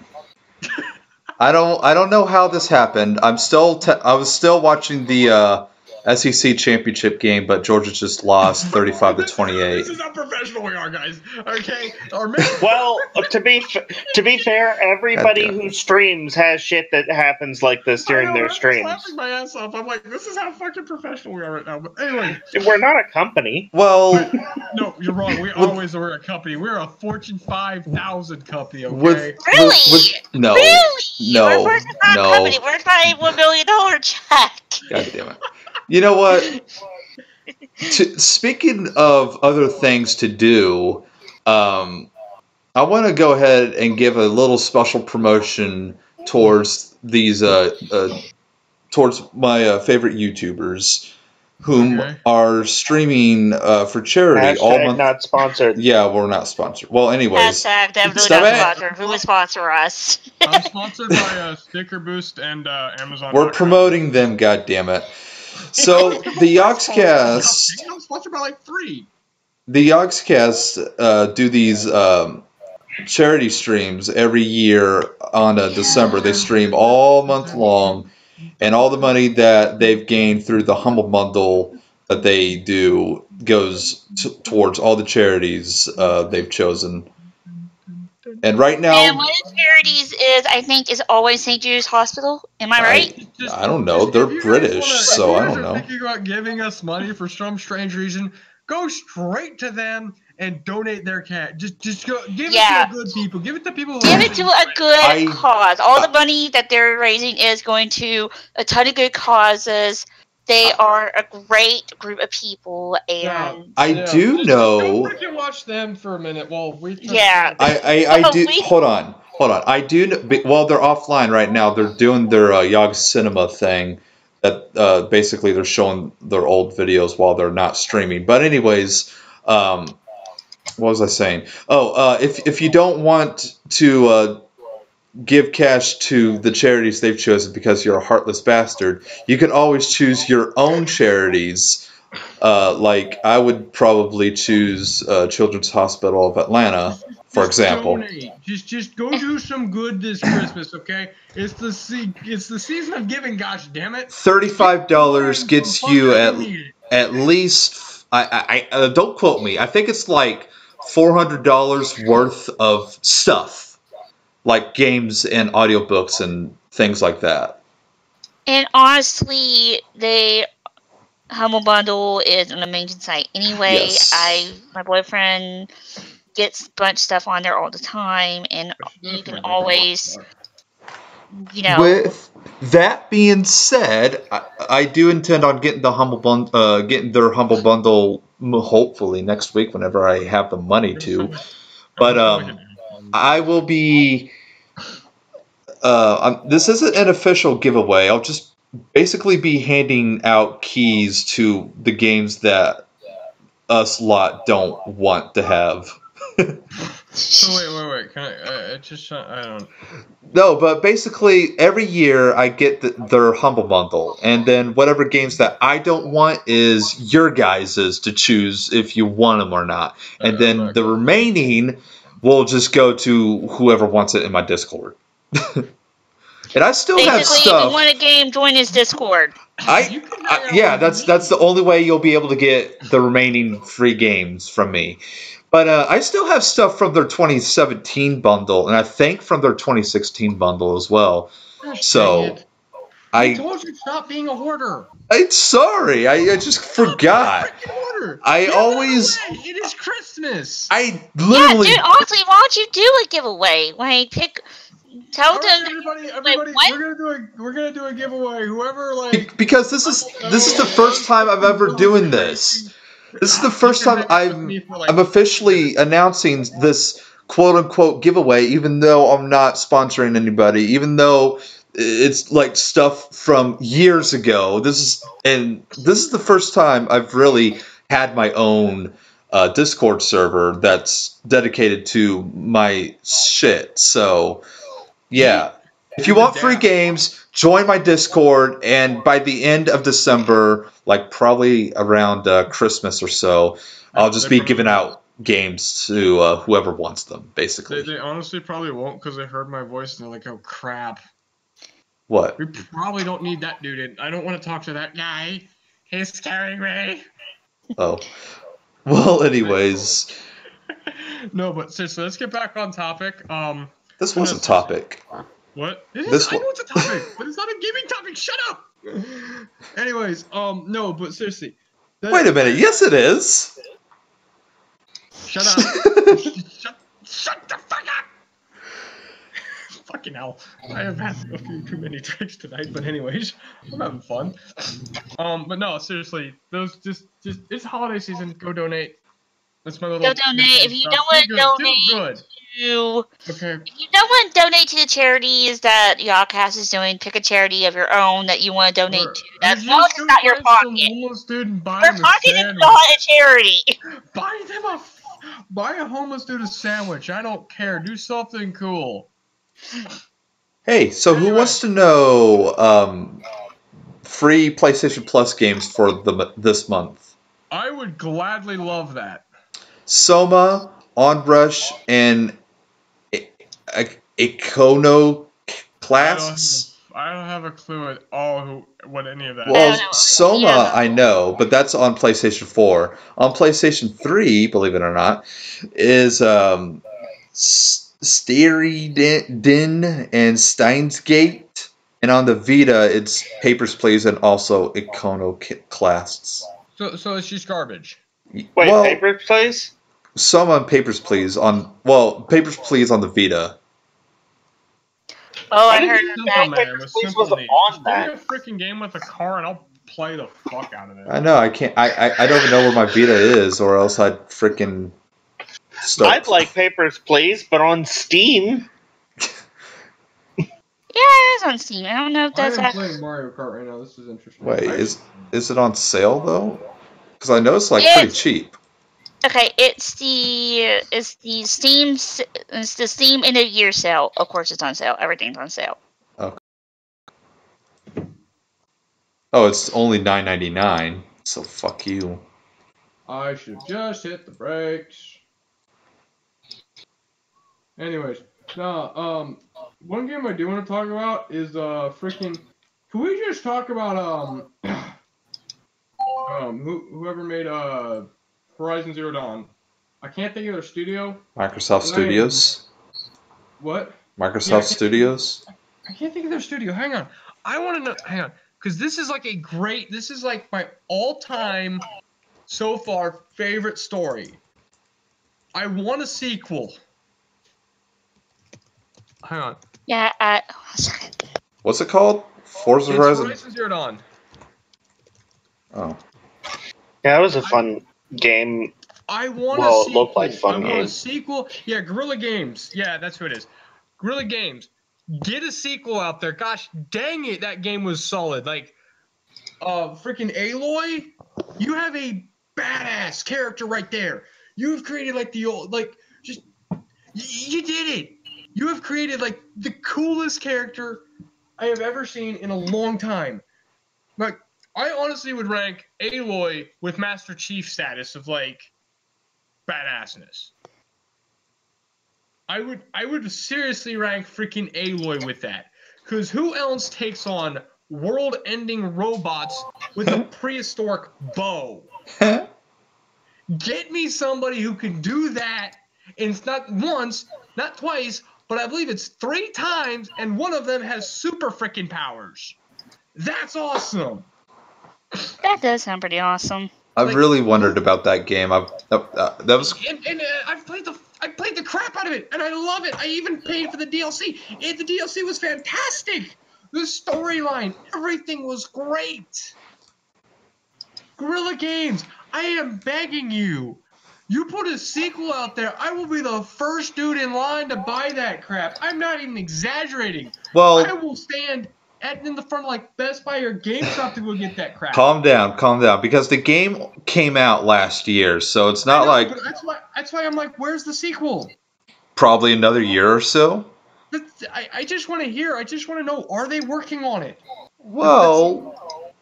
I don't know how this happened. I was still watching the SEC championship game, but Georgia just lost 35-28. This is how professional we are, guys. Okay. Well, to be fair, everybody who streams has shit that happens like this during their streams. I'm laughing my ass off. I'm like, this is how fucking professional we are right now. But anyway, we're not a company. Well, no, you're wrong. We always were a company. We're a Fortune 5000 company. Okay. Really? No. Really? No. We're a Fortune 5 company. We're a $1 million check. God damn it. You know what? Speaking of other things to do, I want to go ahead and give a little special promotion towards these towards my favorite YouTubers, whom are streaming for charity all month. Not sponsored. Yeah, we're not sponsored. Well, anyways, definitely not sponsored. Who would sponsor us? I'm sponsored by Sticker Boost and Amazon. We're promoting them. God damn it. So the Yogscast. I'm sponsored by like 3. The Yogscast do these charity streams every year on December. They stream all month long, and all the money that they've gained through the Humble Bundle that they do goes towards all the charities they've chosen. And right now, and one of the charities I think is always St. Jude's Hospital. Am I right? I don't know. They're British, so I don't know. If you guys are thinking about giving us money for some strange reason, go straight to them and donate their cash. Just go give it to good people. Give it to people. Give it to a good cause. All the money that they're raising is going to a ton of good causes. They are a great group of people, and I do know. Go freaking watch them for a minute while we. I do. Hold on. I do. Well, they're offline right now. They're doing their Yog Cinema thing. That basically they're showing their old videos while they're not streaming. But anyways, what was I saying? Oh, if you don't want to give cash to the charities they've chosen because you're a heartless bastard, you can always choose your own charities. Like I would probably choose Children's Hospital of Atlanta, for example. Donate. Just go do some good this Christmas, okay? It's the season of giving. Gosh damn it! $35 gets you at least. I don't quote me. I think it's like $400 worth of stuff. Like games and audiobooks and things like that. And honestly, Humble Bundle is an amazing site. Anyway, yes. my boyfriend get a bunch of stuff on there all the time, and you can always, With that being said, I do intend on getting the getting their humble bundle hopefully next week whenever I have the money to. But I will be. This isn't an official giveaway. I'll just basically be handing out keys to the games that us lot don't want to have. So wait. Can I don't. No, but basically every year I get their humble bundle, and then whatever games that I don't want is your guys's to choose if you want them or not, and then the remaining will just go to whoever wants it in my Discord. And I still have stuff. Basically, if you want a game, join his Discord. Yeah, that's the only way you'll be able to get the remaining free games from me. But I still have stuff from their 2017 bundle, and I think from their 2016 bundle as well. So I told you stop being a hoarder. I'm sorry, I just forgot. It is Christmas. I literally. Yeah, dude. Honestly, why don't you do a giveaway? Like, tell them. Everybody, we're gonna do a giveaway. Whoever because this is the first time I'm ever doing this. This is the first time I'm officially announcing this quote-unquote giveaway, even though I'm not sponsoring anybody, even though it's like stuff from years ago. This is the first time I've really had my own Discord server that's dedicated to my shit. So, yeah. If you want free games, join my Discord, and by the end of December, like probably around Christmas or so, I'll just be giving out games to whoever wants them, basically. They honestly probably won't because they heard my voice and they're like, oh, crap. What? We probably don't need that dude. I don't want to talk to that guy. He's scaring me. Oh. Well, anyways. No, but seriously, let's get back on topic. This was a topic. What? I know it's a topic, but it's not a gaming topic. Shut up. Anyways, no, but seriously. Wait a minute. Yes, it is. Shut up. Shut the fuck up. Fucking hell. I have had a few too many drinks tonight, but anyways, I'm having fun. But no, seriously, it's holiday season. Go donate. That's my little. Go donate. If you don't want to donate if you don't want to donate to the charities that Yawcast is doing, pick a charity of your own that you want to donate to. That's not your pocket. Your pocket is not a charity. Buy a homeless dude a sandwich. I don't care. Do something cool. Hey, so who wants to know free PlayStation Plus games for this month? I would gladly love that. Soma, Onrush, and Iconoclasts. I don't have a clue at all what any of that is. Well, Soma I know, but that's on PlayStation 4. On PlayStation 3, believe it or not, is Styrian and Steins Gate. And on the Vita, it's Papers, Please and also Iconoclasts. So it's just garbage. Wait, Papers, Please? Soma and Papers, Please Papers, Please on the Vita. Oh, I heard that. Papers, Please was on that. Give me a freaking game with a car and I'll play the fuck out of it. I know, I can't. I don't even know where my Vita is, or else I'd freaking start. I'd like Papers, Please, but on Steam. Yeah, it's on Steam. I don't know if that's. I'm playing Mario Kart right now. This is interesting. Wait, is it on sale though? Because I know it's pretty cheap. Okay, it's the Steam end of year sale. Of course, it's on sale. Everything's on sale. Okay. Oh, it's only $9.99. So fuck you. I should just hit the brakes. Anyways, no. One game I do want to talk about is freaking. Can we just talk about whoever made Horizon Zero Dawn? I can't think of their studio. Microsoft Studios. What? Microsoft Studios. I can't think of their studio. Hang on. I want to know. Hang on, because this is like my all-time so far favorite story. I want a sequel. Hang on. Yeah. What's it called? Forza Horizon? Horizon Zero Dawn. Oh. Yeah, it was a fun game. I want Well, a it sequel. looked like fun I want game. a sequel. Yeah, Guerrilla Games. Yeah, that's who it is. Guerrilla Games. Get a sequel out there. Gosh dang it, that game was solid. Like, freaking Aloy, you have a badass character right there. You have created like the old, like, just you did it. You have created like the coolest character I have ever seen in a long time. Like, I honestly would rank Aloy with Master Chief status of like badassness. I would seriously rank freaking Aloy with that. Because who else takes on world-ending robots with a prehistoric bow? Get me somebody who can do that, and it's not once, not twice, but I believe it's 3 times, and one of them has super freaking powers. That's awesome. That does sound pretty awesome. I've really wondered about that game. That was. And I've played the crap out of it, and I love it. I even paid for the DLC. The DLC was fantastic. The storyline, everything was great. Guerrilla Games, I am begging you. You put a sequel out there, I will be the first dude in line to buy that crap. I'm not even exaggerating. Well, I will stand in the front of like Best Buy or GameStop to go get that crap. Calm down, because the game came out last year, so it's not like. But that's why I'm like, where's the sequel? Probably another year or so. I just want to hear. I just want to know, are they working on it? Well,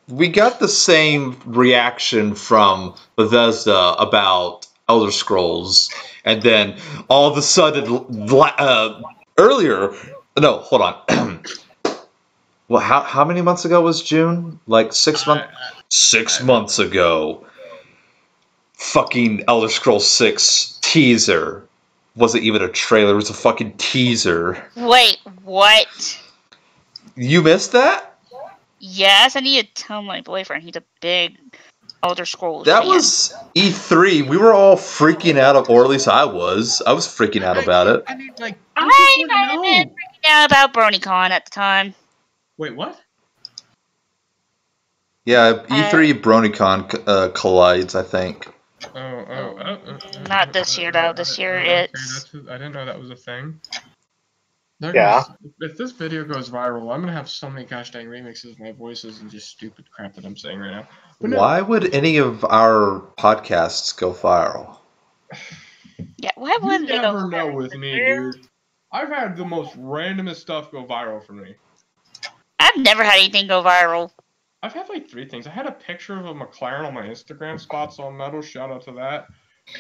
we got the same reaction from Bethesda about Elder Scrolls, and then all of a sudden, earlier. No, hold on. Well, how many months ago was June? Like 6 months. 6 months ago. Fucking Elder Scrolls 6 teaser. Wasn't even a trailer. It was a fucking teaser. Wait, what? You missed that? Yes, I need to tell my boyfriend. He's a big Elder Scrolls That fan. was E3. We were all freaking out, or at least I was. I was freaking out about it. I mean, like, I might have been freaking out about BronyCon at the time. Wait, what? Yeah, E3 BronyCon collides, I think. Not this year, though. This year it's... I didn't know that was a thing. Yeah. If this video goes viral, I'm going to have so many gosh dang remixes of my voices and just stupid crap that I'm saying right now. But no. Why would any of our podcasts go viral? Yeah, why wouldn't they go viral? You never know with me, dude. I've had the most randomest stuff go viral for me. I've never had anything go viral. I've had like 3 things. I had a picture of a McLaren on my Instagram, Spots on Metal, shout out to that.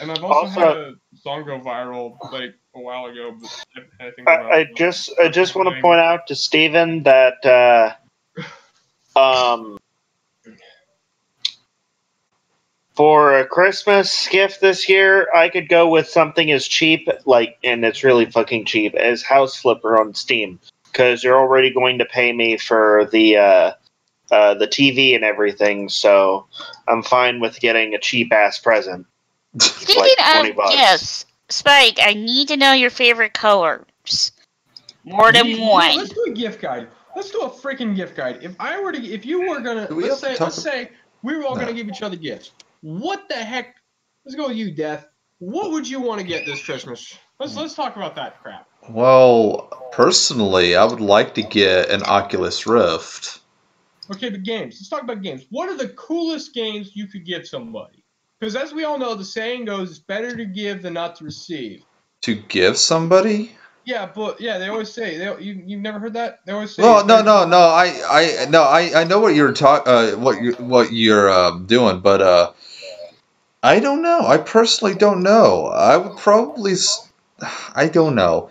And I've also had a song go viral like a while ago. But I just want to point out to Steven that for a Christmas gift this year, I could go with something as cheap, and it's really fucking cheap, as House Flipper on Steam. Because you're already going to pay me for the TV and everything, so I'm fine with getting a cheap-ass present. Speaking like of gifts, Spike, I need to know your favorite colors. More than one. Let's do a gift guide. Let's do a freaking gift guide. If you were gonna, let's say we were all gonna give each other gifts. What the heck? Let's go with you, Death. What would you want to get this Christmas? Let's talk about that crap. Well, personally, I would like to get an Oculus Rift. Okay, but games. Let's talk about games. What are the coolest games you could give somebody? Because as we all know, the saying goes, it's better to give than not to receive. To give somebody? Yeah, but they always say you've never heard that? They always say. Well, no. I know what you're what you're doing, but I don't know. I personally don't know. I would probably. I don't know,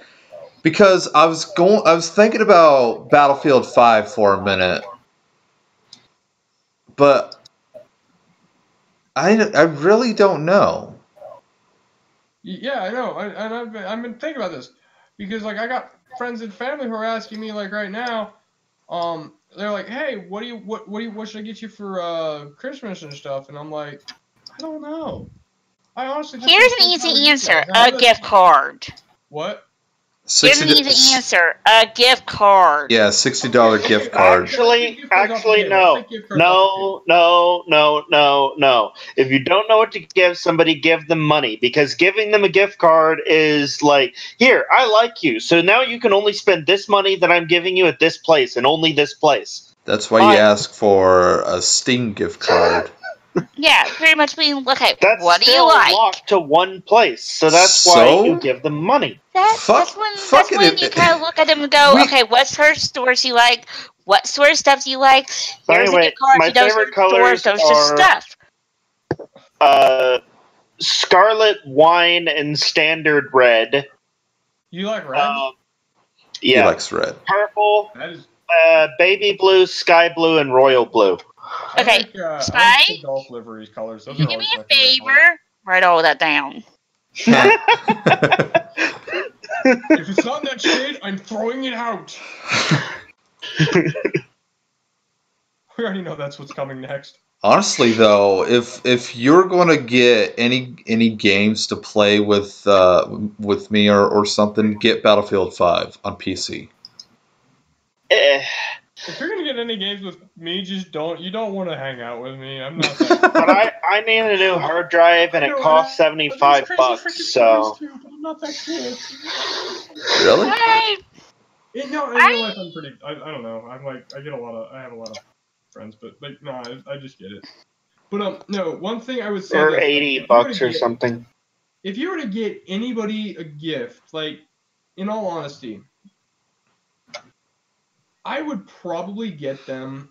because I was thinking about Battlefield 5 for a minute, but I really don't know. Yeah, I know. I've been thinking about this because like I got friends and family who are asking me like right now, they're like, hey, what should I get you for Christmas and stuff? And I'm like, I don't know. I honestly just Here's an easy answer: a gift card. What? Here's an easy answer: a gift card. Yeah, $60 gift card. Actually, no. No. If you don't know what to give somebody, give them money, because giving them a gift card is like, here, I like you, so now you can only spend this money that I'm giving you at this place and only this place. That's why you ask for a Steam gift card. Yeah, pretty much being, okay, that's what do you like? Locked to one place, so that's why you give them money. That's when you kind of look at them and go, okay, what sort of stores do you like? What sort of stuff do you like? Here's a gift card my to those favorite stores, those stuff. Scarlet wine and standard red. You like red? Yeah. He likes red. Purple, baby blue, sky blue, and royal blue. Okay, Spy, golf livery colors. Those do me a favor, write all that down. If it's not that shade, I'm throwing it out. We already know that's what's coming next. Honestly, though, if you're going to get any games to play with me or something, get Battlefield 5 on PC. If you're gonna get any games with me, just don't. You don't want to hang out with me. I'm not. That but I need a new hard drive, and it costs $75. So I'm not that kid. Really? In real life, I'm pretty. I don't know. I have a lot of friends, but like, no, I just get it. But no, one thing I would say. Or $80 or something. If you were to get anybody a gift, like, in all honesty, I would probably get them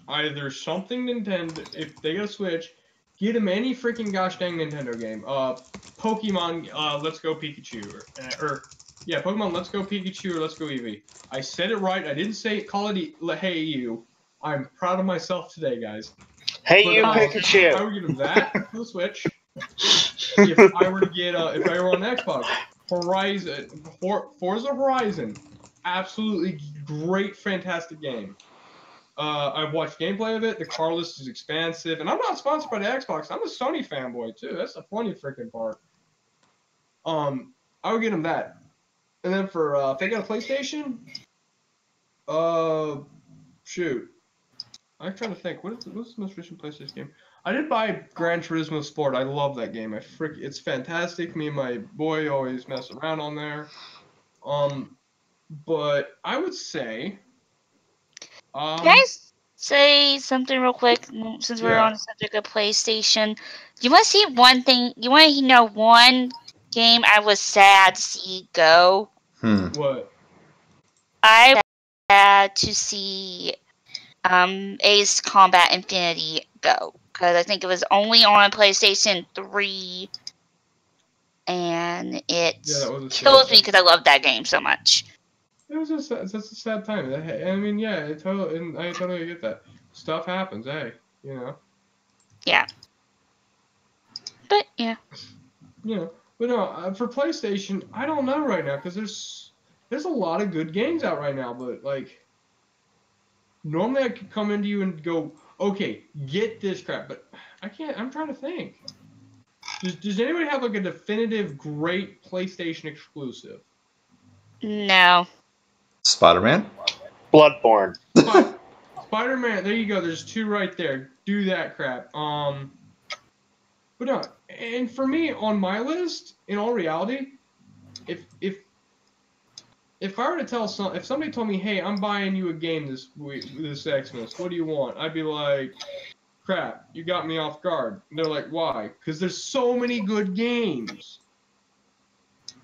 either something Nintendo, if they get a Switch, get them any freaking gosh dang Nintendo game. Pokemon, Let's Go Pikachu, Pokemon Let's Go Pikachu or Let's Go Eevee. I said it right. I didn't say call it Hey You. I'm proud of myself today, guys. Hey You Pikachu. I would get them that for the Switch. If I were on Xbox, Forza Horizon. Absolutely great, fantastic game. I've watched gameplay of it. The car list is expansive, and I'm not sponsored by the Xbox. I'm a Sony fanboy too. That's the funny freaking part. I would get them that, and then for if they got a PlayStation, shoot, I'm trying to think. What's the most recent PlayStation game? I did buy Gran Turismo Sport. I love that game. It's fantastic. Me and my boy always mess around on there. But I would say. Can I say something real quick? Since we're on the subject of PlayStation, you want to see one thing? You want to know one game I was sad to see go? What? I was sad to see Ace Combat Infinity go, because I think it was only on PlayStation 3, and it kills me because I love that game so much. It was that's a sad time. I mean, I totally get that. Stuff happens, hey, you know. Yeah. But yeah. But no, for PlayStation, I don't know right now because there's a lot of good games out right now. But like, normally I could come into you and go, okay, get this crap, but I can't. I'm trying to think. Does anybody have like a definitive great PlayStation exclusive? No. Spider-Man? Bloodborne. Spider-Man, there you go. There's two right there. Do that crap. But no, and for me, on my list, in all reality, if I were to if somebody told me, hey, I'm buying you a game this Xmas, what do you want? I'd be like, crap, you got me off guard. And they're like, why? Because there's so many good games.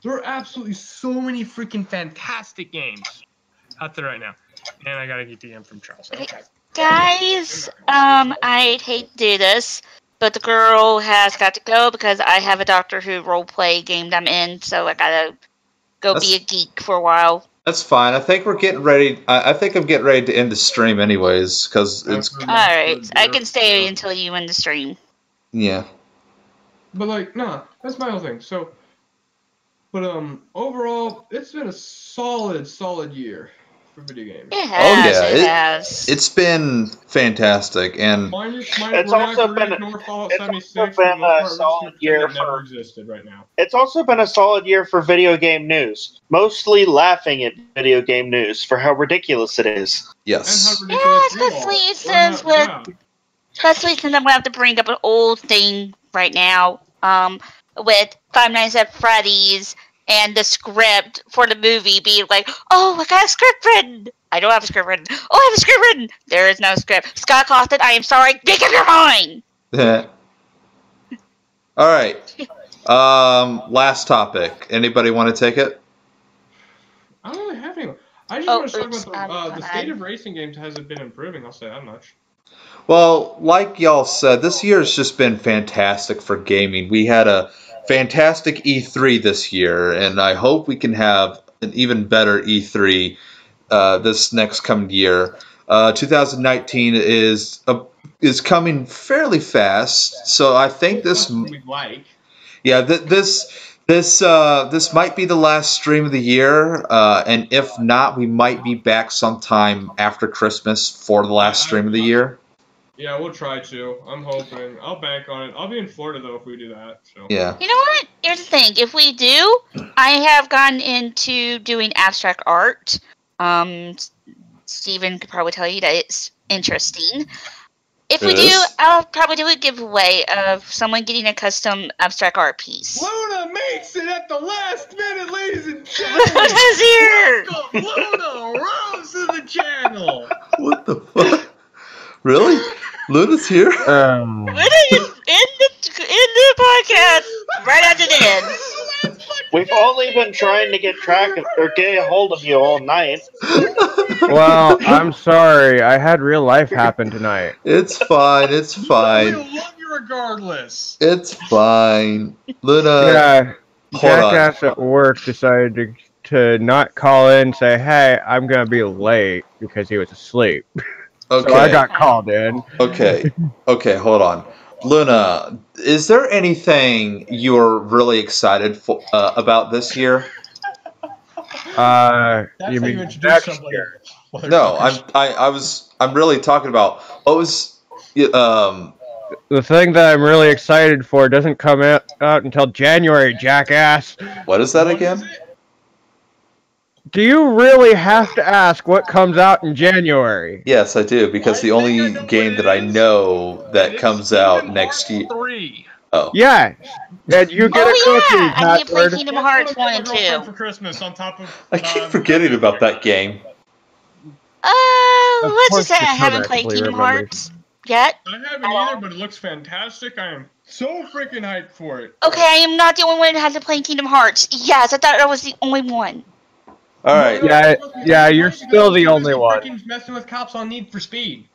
There are absolutely so many freaking fantastic games out there right now. And I gotta get DM from Charles. Okay. Guys, I'd hate to do this, but the girl has got to go because I have a Doctor Who roleplay game that I'm in, so I gotta go be a geek for a while. That's fine. I think we're getting ready. I think I'm getting ready to end the stream anyways, because it's... Alright, I can stay until you end the stream. Yeah. But like, nah, that's my whole thing. So, but overall, it's been a solid year for video games. It has. Oh yeah, it has. It's been fantastic, and It's also been a solid year for existed right now. It's also been a solid year for video game news. Mostly laughing at video game news for how ridiculous it is. yes. Yeah, especially since I'm going to have to bring up an old thing right now. With Five Nights at Freddy's and the script for the movie being like, oh, I got a script written. I don't have a script written. Oh, I have a script written. There is no script. Scott Cawthon, I am sorry. Make up your mind. All right. Last topic. Anybody want to take it? I don't really have any. I just want to talk about the state of racing games hasn't been improving. I'll say that much. Well, like y'all said, this year has just been fantastic for gaming. We had a fantastic E3 this year, and I hope we can have an even better E3 this next coming year. 2019 is coming fairly fast, so I think this. Yeah, this might be the last stream of the year, and if not, we might be back sometime after Christmas for the last stream of the year. Yeah, we'll try to. I'm hoping. I'll bank on it. I'll be in Florida, though, if we do that. So. Yeah. You know what? Here's the thing. If we do, I have gotten into doing abstract art. Steven could probably tell you that it's interesting. If we do, I'll probably do a giveaway of someone getting a custom abstract art piece. Luna makes it at the last minute, ladies and gentlemen! Luna's here! Welcome, Luna Rose to the channel! What the fuck? Really? Luna's here? Luna is in the podcast right after this. We've only been trying to get a hold of you all night. Well, I'm sorry. I had real life happen tonight. It's fine. It's fine. We'll love you regardless. It's fine. Luna. Yeah, Jackass at work decided to not call in and say, hey, I'm going to be late because he was asleep. Okay. So I got called in. Okay, hold on. Luna, is there anything you're really excited for about this year? You mean next year? No, I'm really talking about what was the thing that I'm really excited for doesn't come out until January, jackass. What is that again? Do you really have to ask what comes out in January? Yes, I do, because the only game that I know that comes out next year. Oh. Yeah, and you get a cookie. I need to play Kingdom Hearts 1 and 2. For Christmas on top of, I keep forgetting about that game. Let's just say I haven't played Kingdom Hearts yet. I haven't either, but it looks fantastic. I am so freaking hyped for it. Okay, I am not the only one that hasn't played Kingdom Hearts. Yes, I thought I was the only one. All right. Yeah, you're still the only one. Messing with cops on Need for Speed.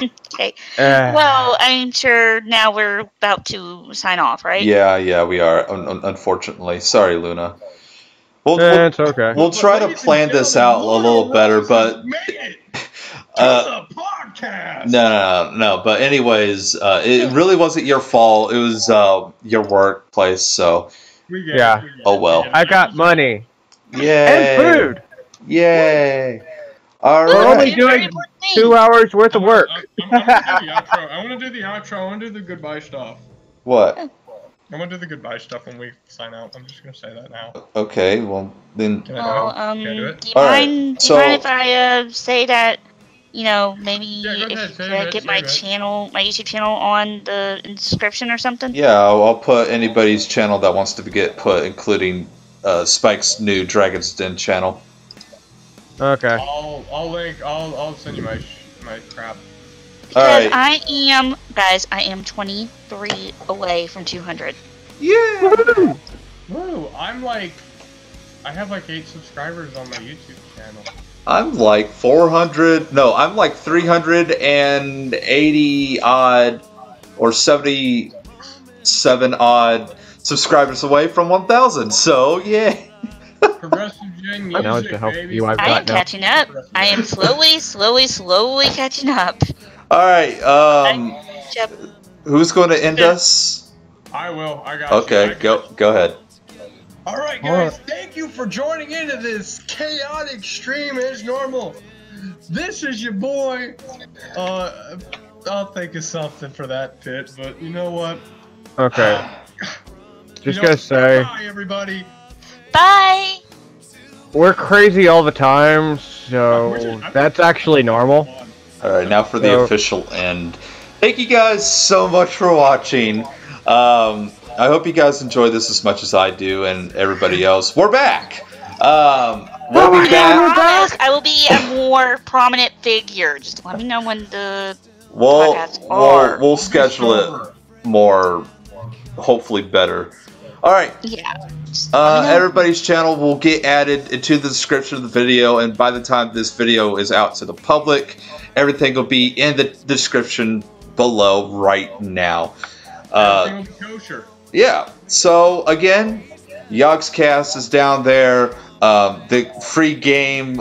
Okay. Well, I'm sure now we're about to sign off, right? Yeah, we are. Unfortunately, sorry, Luna. It's okay. We'll try to plan this out a little better, but podcast. No. But anyways, it really wasn't your fault. It was your workplace. So yeah. Oh well. I got money. Yay. And food. Yay. All right. We're only doing 2 hours worth of work. I want to do the outro. I want to do the goodbye stuff. What? I want to do the goodbye stuff when we sign out. I'm just going to say that now. Okay, well, then... Can I do it? Do you mind if I say that, maybe if I get my YouTube channel on the description or something? Yeah, I'll put anybody's channel that wants to get put, including Spike's new Dragon's Den channel. Okay. I'll send you my crap. Because right. I am 23 away from 200. Yeah. Woo! I have 8 subscribers on my YouTube channel. I'm 400. No, I'm 380 odd or 77 odd subscribers away from 1,000. So yeah. Progressive Gen music, now to help baby. you, I am catching up. I am slowly catching up. All right. Who's going to end us? I will. I got Okay, you. go ahead. All right, guys, thank you for joining into this chaotic stream as normal. This is your boy. I'll think of something for that bit, but you know what? Okay. Just gotta say. Bye, everybody. Bye. We're crazy all the time, so that's actually normal. All right, now for the official end. Thank you guys so much for watching. I hope you guys enjoy this as much as I do and everybody else. We're back. We'll be back. I will be a more prominent figure. Just let me know when the podcasts are. We'll schedule it more, hopefully better. All right. Yeah. Everybody's channel will get added into the description of the video, and by the time this video is out to the public, everything will be in the description below right now. Everything will be kosher. Yeah. So again, Yogscast is down there. The free game,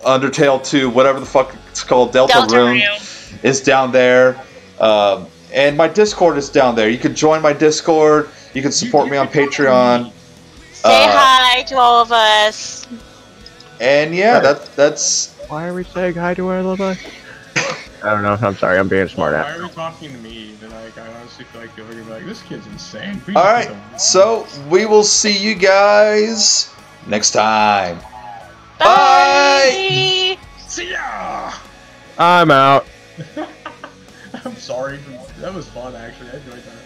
Undertale 2, whatever the fuck it's called, Deltarune, is down there. And my Discord is down there. You can join my Discord. You can support me on Patreon. Say hi to all of us. And yeah, that's. Why are we saying hi to all of us? I don't know. I'm sorry. I'm being smart. Why are we talking to me? Like, I honestly feel like they're gonna be like, this kid's insane. All right, so we will see you guys next time. Bye. See ya. I'm out. I'm sorry. That was fun, actually. I enjoyed that.